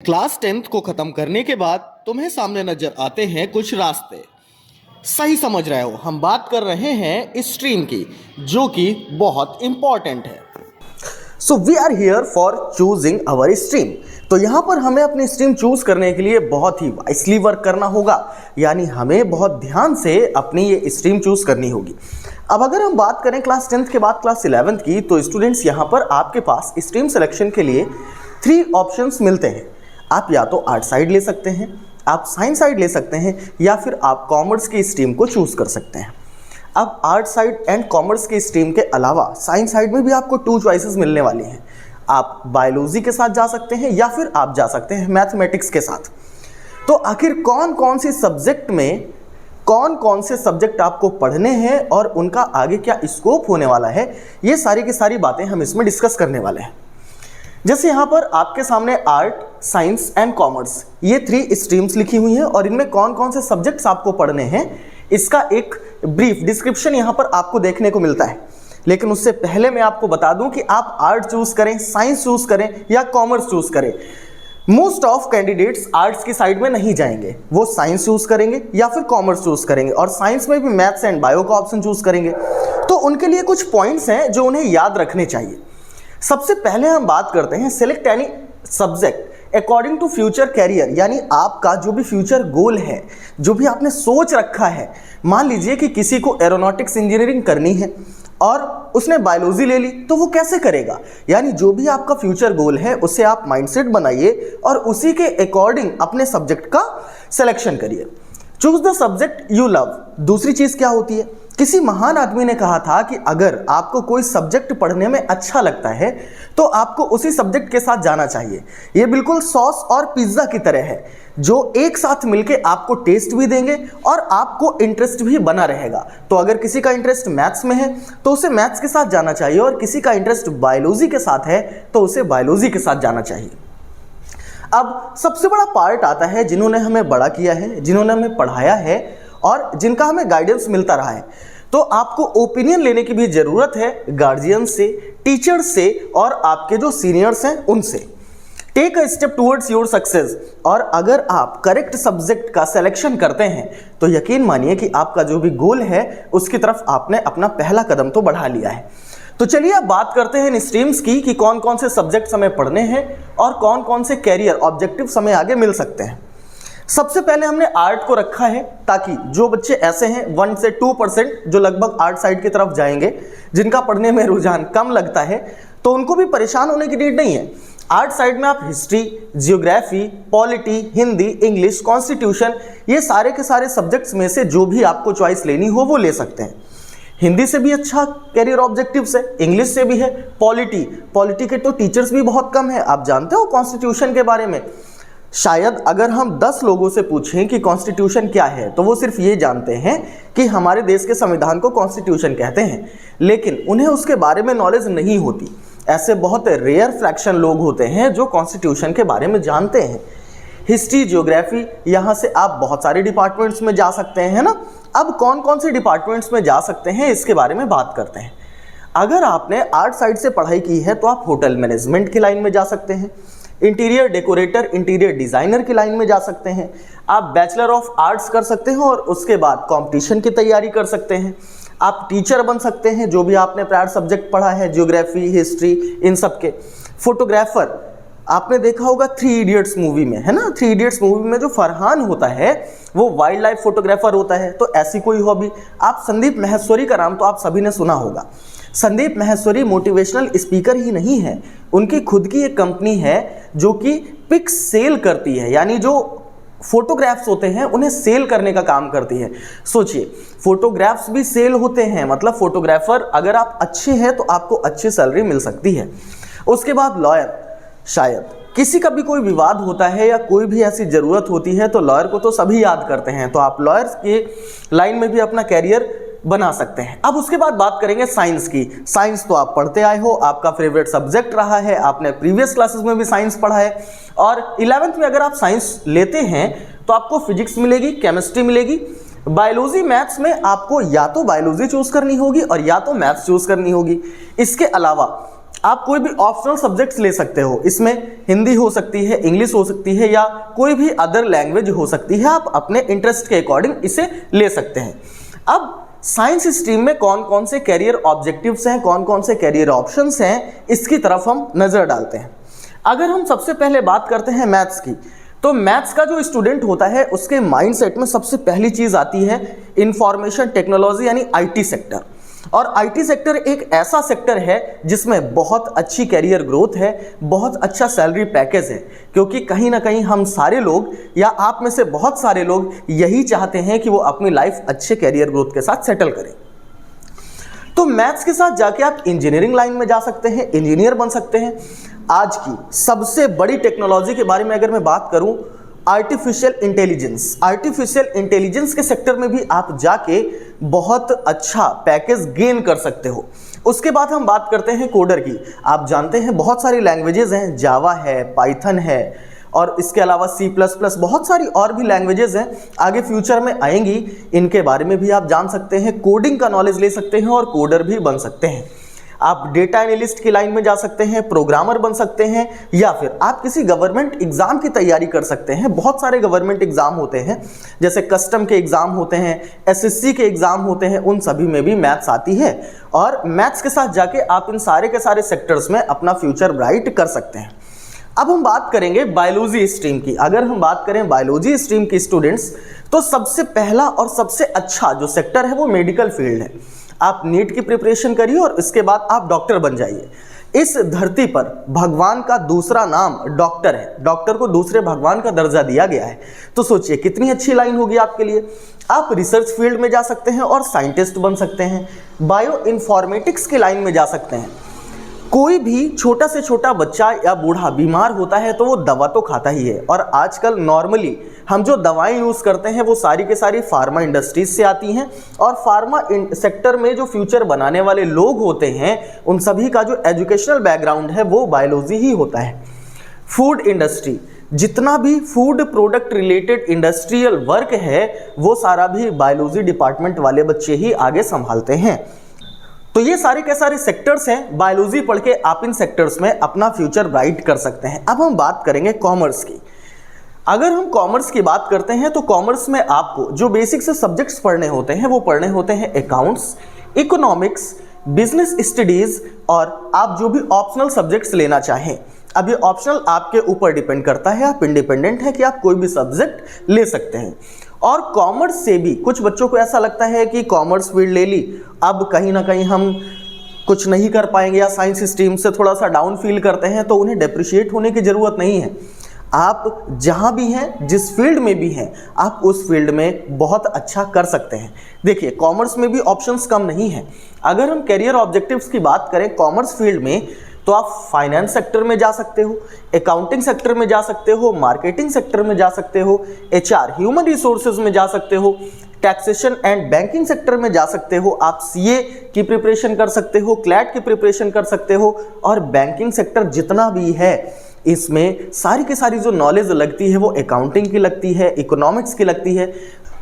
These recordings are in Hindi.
क्लास 10th को खत्म करने के बाद तुम्हें सामने नजर आते हैं कुछ रास्ते। सही समझ रहे हो, हम बात कर रहे हैं इस स्ट्रीम की, जो कि बहुत इंपॉर्टेंट है। So we are here for choosing our stream. तो यहाँ पर हमें अपनी स्ट्रीम चूज करने के लिए बहुत ही वाइसली वर्क करना होगा, यानी हमें बहुत ध्यान से अपनी ये स्ट्रीम चूज करनी होगी। अब अगर हम बात करें क्लास 10th के बाद क्लास 11th की, तो स्टूडेंट्स यहाँ पर आपके पास स्ट्रीम सिलेक्शन के लिए 3 ऑप्शंस मिलते हैं। आप या तो आर्ट साइड ले सकते हैं, आप साइंस साइड ले सकते हैं, या फिर आप कॉमर्स की स्ट्रीम को चूज कर सकते हैं। अब आर्ट साइड एंड कॉमर्स की स्ट्रीम के अलावा साइंस साइड में भी आपको 2 चॉइसेस मिलने वाली हैं। आप बायोलॉजी के साथ जा सकते हैं या फिर आप जा सकते हैं मैथमेटिक्स के साथ। तो आखिर कौन कौन से सब्जेक्ट में कौन कौन से सब्जेक्ट आपको पढ़ने हैं और उनका आगे क्या स्कोप होने वाला है, ये सारी की सारी बातें हम इसमें डिस्कस करने वाले हैं। जैसे यहाँ पर आपके सामने आर्ट, साइंस एंड कॉमर्स, ये 3 स्ट्रीम्स लिखी हुई हैं और इनमें कौन कौन से सब्जेक्ट्स आपको पढ़ने हैं, इसका एक ब्रीफ डिस्क्रिप्शन यहाँ पर आपको देखने को मिलता है। लेकिन उससे पहले मैं आपको बता दूं कि आप आर्ट चूज करें, साइंस चूज करें या कॉमर्स चूज करें, मोस्ट ऑफ कैंडिडेट्स आर्ट्स की साइड में नहीं जाएंगे, वो साइंस चूज करेंगे या फिर कॉमर्स चूज करेंगे, और साइंस में भी मैथ्स एंड बायो का ऑप्शन चूज करेंगे। तो उनके लिए कुछ पॉइंट्स हैं जो उन्हें याद रखने चाहिए। सबसे पहले हम बात करते हैं select any subject according to future career, यानी आपका जो भी फ्यूचर गोल है, जो भी आपने सोच रखा है। मान लीजिए कि किसी को एरोनॉटिक्स इंजीनियरिंग करनी है और उसने बायोलॉजी ले ली, तो वो कैसे करेगा? यानी जो भी आपका फ्यूचर गोल है उसे आप माइंडसेट बनाइए और उसी के अकॉर्डिंग अपने सब्जेक्ट का सिलेक्शन करिए। Choose the subject you love. दूसरी चीज क्या होती है? किसी महान आदमी ने कहा था कि अगर आपको कोई सब्जेक्ट पढ़ने में अच्छा लगता है तो आपको उसी सब्जेक्ट के साथ जाना चाहिए। ये बिल्कुल सॉस और पिज्जा की तरह है, जो एक साथ मिलके आपको टेस्ट भी देंगे और आपको इंटरेस्ट भी बना रहेगा। तो अगर किसी का इंटरेस्ट मैथ्स में है तो उसे मैथ्स के साथ जाना चाहिए, और किसी का इंटरेस्ट बायोलॉजी के साथ है तो उसे बायोलॉजी के साथ जाना चाहिए। अब सबसे बड़ा पार्ट आता है जिन्होंने हमें बड़ा किया है, जिन्होंने हमें पढ़ाया है और जिनका हमें गाइडेंस मिलता रहा है। तो आपको ओपिनियन लेने की भी जरूरत है गार्जियन से, टीचर से और आपके जो सीनियर्स हैं उनसे। Take a step towards your success. और अगर आप करेक्ट सब्जेक्ट का सिलेक्शन करते हैं तो यकीन मानिए कि आपका जो भी गोल है उसकी तरफ आपने अपना पहला कदम तो बढ़ा लिया है। तो चलिए अब बात करते हैं इन स्ट्रीम्स की कि कौन कौन से सब्जेक्ट्स हमें पढ़ने हैं और कौन कौन से कैरियर ऑब्जेक्टिव्स हमें आगे मिल सकते हैं। सबसे पहले हमने आर्ट को रखा है ताकि जो बच्चे ऐसे हैं 1 से 2% जो लगभग आर्ट साइड की तरफ जाएंगे, जिनका पढ़ने में रुझान कम लगता है, तो उनको भी परेशान होने की नीड नहीं है। आर्ट साइड में आप history, geography, polity, Hindi, English, constitution, ये सारे के सारे सब्जेक्ट्स में से जो भी आपको चॉइस लेनी हो वो ले सकते हैं। हिंदी से भी अच्छा कैरियर ऑब्जेक्टिव्स है, इंग्लिश से भी है, पॉलिटी के तो टीचर्स भी बहुत कम है। आप जानते हो कॉन्स्टिट्यूशन के बारे में, शायद अगर हम 10 लोगों से पूछें कि कॉन्स्टिट्यूशन क्या है तो वो सिर्फ ये जानते हैं कि हमारे देश के संविधान को कॉन्स्टिट्यूशन कहते हैं, लेकिन उन्हें उसके बारे में नॉलेज नहीं होती। ऐसे बहुत रेयर फ्रैक्शन लोग होते हैं जो कॉन्स्टिट्यूशन के बारे में जानते हैं। हिस्ट्री, ज्योग्राफी, यहाँ से आप बहुत सारे डिपार्टमेंट्स में जा सकते हैं ना। अब कौन कौन से डिपार्टमेंट्स में जा सकते हैं इसके बारे में बात करते हैं। अगर आपने आर्ट साइड से पढ़ाई की है तो आप होटल मैनेजमेंट की लाइन में जा सकते हैं, इंटीरियर डेकोरेटर, इंटीरियर डिजाइनर की लाइन में जा सकते हैं, आप बैचलर ऑफ आर्ट्स कर सकते हैं और उसके बाद कंपटीशन की तैयारी कर सकते हैं, आप टीचर बन सकते हैं जो भी आपने प्रायर सब्जेक्ट पढ़ा है, ज्योग्राफी, हिस्ट्री, इन सब के। फोटोग्राफर, आपने देखा होगा 3 इडियट्स मूवी में, है ना, 3 इडियट्स मूवी में जो फरहान होता है वो वाइल्ड लाइफ फोटोग्राफर होता है। तो ऐसी कोई हॉबी। आप संदीप माहेश्वरी का नाम तो आप सभी ने सुना होगा। संदीप माहेश्वरी मोटिवेशनल स्पीकर ही नहीं है, उनकी खुद की एक कंपनी है जो कि पिक्स सेल करती है, यानी जो फोटोग्राफ्स होते हैं उन्हें सेल करने का काम करती है। सोचिए, फोटोग्राफ्स भी सेल होते हैं, मतलब फोटोग्राफर अगर आप अच्छे हैं तो आपको अच्छी सैलरी मिल सकती है। उसके बाद लॉयर, शायद किसी का भी कोई विवाद होता है या कोई भी ऐसी ज़रूरत होती है तो लॉयर को तो सभी याद करते हैं, तो आप लॉयर्स के लाइन में भी अपना कैरियर बना सकते हैं। अब उसके बाद बात करेंगे साइंस की। साइंस तो आप पढ़ते आए हो, आपका फेवरेट सब्जेक्ट रहा है, आपने प्रीवियस क्लासेस में भी साइंस पढ़ा है, और 11th में अगर आप साइंस लेते हैं तो आपको फिजिक्स मिलेगी, केमिस्ट्री मिलेगी, बायोलॉजी, मैथ्स में आपको या तो बायोलॉजी चूज करनी होगी और या तो मैथ्स चूज करनी होगी। इसके अलावा आप कोई भी ऑप्शनल सब्जेक्ट्स ले सकते हो, इसमें हिंदी हो सकती है, इंग्लिश हो सकती है या कोई भी अदर लैंग्वेज हो सकती है। आप अपने इंटरेस्ट के अकॉर्डिंग इसे ले सकते हैं। अब साइंस स्ट्रीम में कौन कौन से कैरियर ऑब्जेक्टिव्स हैं, कौन कौन से कैरियर ऑप्शंस हैं, इसकी तरफ हम नज़र डालते हैं। अगर हम सबसे पहले बात करते हैं मैथ्स की, तो मैथ्स का जो स्टूडेंट होता है उसके माइंडसेट में सबसे पहली चीज़ आती है इंफॉर्मेशन टेक्नोलॉजी यानी आईटी सेक्टर। और आईटी सेक्टर एक ऐसा सेक्टर है जिसमें बहुत अच्छी कैरियर ग्रोथ है, बहुत अच्छा सैलरी पैकेज है, क्योंकि कहीं ना कहीं हम सारे लोग या आप में से बहुत सारे लोग यही चाहते हैं कि वो अपनी लाइफ अच्छे कैरियर ग्रोथ के साथ सेटल करें। तो मैथ्स के साथ जाके आप इंजीनियरिंग लाइन में जा सकते हैं, इंजीनियर बन सकते हैं। आज की सबसे बड़ी टेक्नोलॉजी के बारे में अगर मैं बात करूं, आर्टिफिशियल इंटेलिजेंस के सेक्टर में भी आप जाके बहुत अच्छा पैकेज गेन कर सकते हो। उसके बाद हम बात करते हैं कोडर की। आप जानते हैं बहुत सारी लैंग्वेजेस हैं, जावा है, पाइथन है और इसके अलावा C++, बहुत सारी और भी लैंग्वेजेस हैं, आगे फ्यूचर में आएंगी। इनके बारे में भी आप जान सकते हैं, कोडिंग का नॉलेज ले सकते हैं और कोडर भी बन सकते हैं। आप डेटा एनालिस्ट की लाइन में जा सकते हैं, प्रोग्रामर बन सकते हैं, या फिर आप किसी गवर्नमेंट एग्जाम की तैयारी कर सकते हैं। बहुत सारे गवर्नमेंट एग्जाम होते हैं, जैसे कस्टम के एग्जाम होते हैं, SSC के एग्जाम होते हैं, उन सभी में भी मैथ्स आती है। और मैथ्स के साथ जाके आप इन सारे के सारे सेक्टर्स में अपना फ्यूचर ब्राइट कर सकते हैं। अब हम बात करेंगे बायोलॉजी स्ट्रीम की। अगर हम बात करें बायोलॉजी स्ट्रीम की स्टूडेंट्स, तो सबसे पहला और सबसे अच्छा जो सेक्टर है वो मेडिकल फील्ड है। आप नीट की प्रिपरेशन करिए और इसके बाद आप डॉक्टर बन जाइए। इस धरती पर भगवान का दूसरा नाम डॉक्टर है, डॉक्टर को दूसरे भगवान का दर्जा दिया गया है। तो सोचिए कितनी अच्छी लाइन होगी आपके लिए। आप रिसर्च फील्ड में जा सकते हैं और साइंटिस्ट बन सकते हैं, बायो इन्फॉर्मेटिक्स की लाइन में जा सकते हैं। कोई भी छोटा से छोटा बच्चा या बूढ़ा बीमार होता है तो वो दवा तो खाता ही है, और आजकल नॉर्मली हम जो दवाएं यूज़ करते हैं वो सारी के सारी फार्मा इंडस्ट्रीज से आती हैं। और फार्मा सेक्टर में जो फ्यूचर बनाने वाले लोग होते हैं उन सभी का जो एजुकेशनल बैकग्राउंड है वो बायोलॉजी ही होता है। फूड इंडस्ट्री, जितना भी food product related industrial work है वो सारा भी बायोलॉजी डिपार्टमेंट वाले बच्चे ही आगे संभालते हैं। तो ये सारे के सारे सेक्टर्स हैं, बायोलॉजी पढ़ के आप इन सेक्टर्स में अपना फ्यूचर ब्राइट कर सकते हैं। अब हम बात करेंगे कॉमर्स की। अगर हम कॉमर्स की बात करते हैं तो कॉमर्स में आपको जो बेसिक से सब्जेक्ट्स पढ़ने होते हैं वो पढ़ने होते हैं अकाउंट्स, इकोनॉमिक्स, बिजनेस स्टडीज और आप जो भी ऑप्शनल सब्जेक्ट्स लेना चाहें। अब ये ऑप्शनल आपके ऊपर डिपेंड करता है, आप इंडिपेंडेंट हैं कि आप कोई भी सब्जेक्ट ले सकते हैं। और कॉमर्स से भी कुछ बच्चों को ऐसा लगता है कि कॉमर्स फील्ड ले ली, अब कहीं ना कहीं हम कुछ नहीं कर पाएंगे या साइंस स्ट्रीम से थोड़ा सा डाउन फील करते हैं, तो उन्हें डिप्रिशिएट होने की ज़रूरत नहीं है। आप जहाँ भी हैं, जिस फील्ड में भी हैं, आप उस फील्ड में बहुत अच्छा कर सकते हैं। देखिए कॉमर्स में भी ऑप्शंस कम नहीं हैं। अगर हम करियर ऑब्जेक्टिव्स की बात करें कॉमर्स फील्ड में, तो आप फाइनेंस सेक्टर में जा सकते हो, अकाउंटिंग सेक्टर में जा सकते हो, मार्केटिंग सेक्टर में जा सकते हो, HR ह्यूमन रिसोर्सेज में जा सकते हो, टैक्सेशन एंड बैंकिंग सेक्टर में जा सकते हो, आप CA की प्रिपरेशन कर सकते हो, क्लैट की प्रिपरेशन कर सकते हो। और बैंकिंग सेक्टर जितना भी है इसमें सारी की सारी जो नॉलेज लगती है वो अकाउंटिंग की लगती है, इकोनॉमिक्स की लगती है।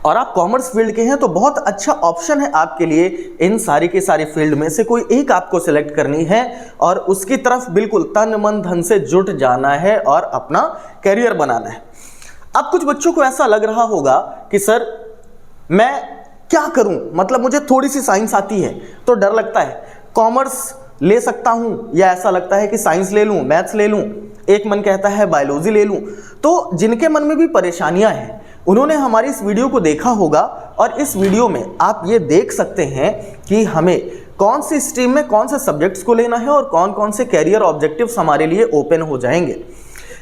और आप कॉमर्स फील्ड के हैं तो बहुत अच्छा ऑप्शन है आपके लिए। इन सारी के सारे फील्ड में से कोई एक आपको सिलेक्ट करनी है और उसकी तरफ बिल्कुल तन मन धन से जुट जाना है और अपना करियर बनाना है। अब कुछ बच्चों को ऐसा लग रहा होगा कि सर मैं क्या करूं, मतलब मुझे थोड़ी सी साइंस आती है तो डर लगता है, कॉमर्स ले सकता हूं या ऐसा लगता है कि साइंस ले लूं, मैथ्स ले लूं, एक मन कहता है बायोलॉजी ले लूं। तो जिनके मन में भी परेशानियां हैं उन्होंने हमारी इस वीडियो को देखा होगा और इस वीडियो में आप ये देख सकते हैं कि हमें कौन सी स्ट्रीम में कौन से सब्जेक्ट्स को लेना है और कौन कौन से कैरियर ऑब्जेक्टिव्स हमारे लिए ओपन हो जाएंगे।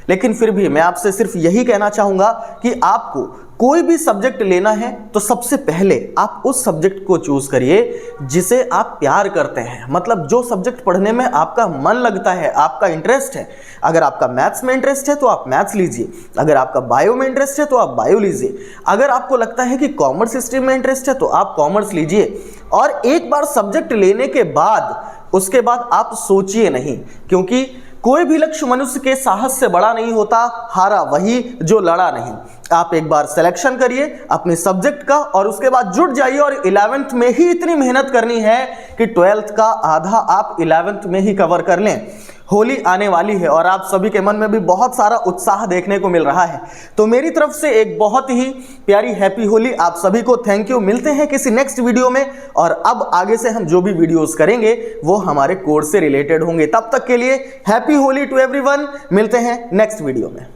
लेकिन फिर भी मैं आपसे सिर्फ यही कहना चाहूँगा कि आपको कोई भी सब्जेक्ट लेना है तो सबसे पहले आप उस सब्जेक्ट को चूज करिए जिसे आप प्यार करते हैं, मतलब जो सब्जेक्ट पढ़ने में आपका मन लगता है, आपका इंटरेस्ट है। अगर आपका मैथ्स में इंटरेस्ट है तो आप मैथ्स लीजिए, अगर आपका बायो में इंटरेस्ट है तो आप बायो लीजिए, अगर आपको लगता है कि कॉमर्स स्ट्रीम में इंटरेस्ट है तो आप कॉमर्स लीजिए। और एक बार सब्जेक्ट लेने के बाद उसके बाद आप सोचिए नहीं, क्योंकि कोई भी लक्ष्य मनुष्य के साहस से बड़ा नहीं होता, हारा वही जो लड़ा नहीं। आप एक बार सिलेक्शन करिए अपने सब्जेक्ट का और उसके बाद जुट जाइए और 11th में ही इतनी मेहनत करनी है कि 12th का आधा आप 11th में ही कवर कर लें। होली आने वाली है और आप सभी के मन में भी बहुत सारा उत्साह देखने को मिल रहा है, तो मेरी तरफ से एक बहुत ही प्यारी हैप्पी होली आप सभी को। Thank you. मिलते हैं किसी नेक्स्ट वीडियो में और अब आगे से हम जो भी वीडियोस करेंगे वो हमारे कोर्स से रिलेटेड होंगे। तब तक के लिए हैप्पी होली टू एवरीवन। मिलते हैं नेक्स्ट वीडियो में।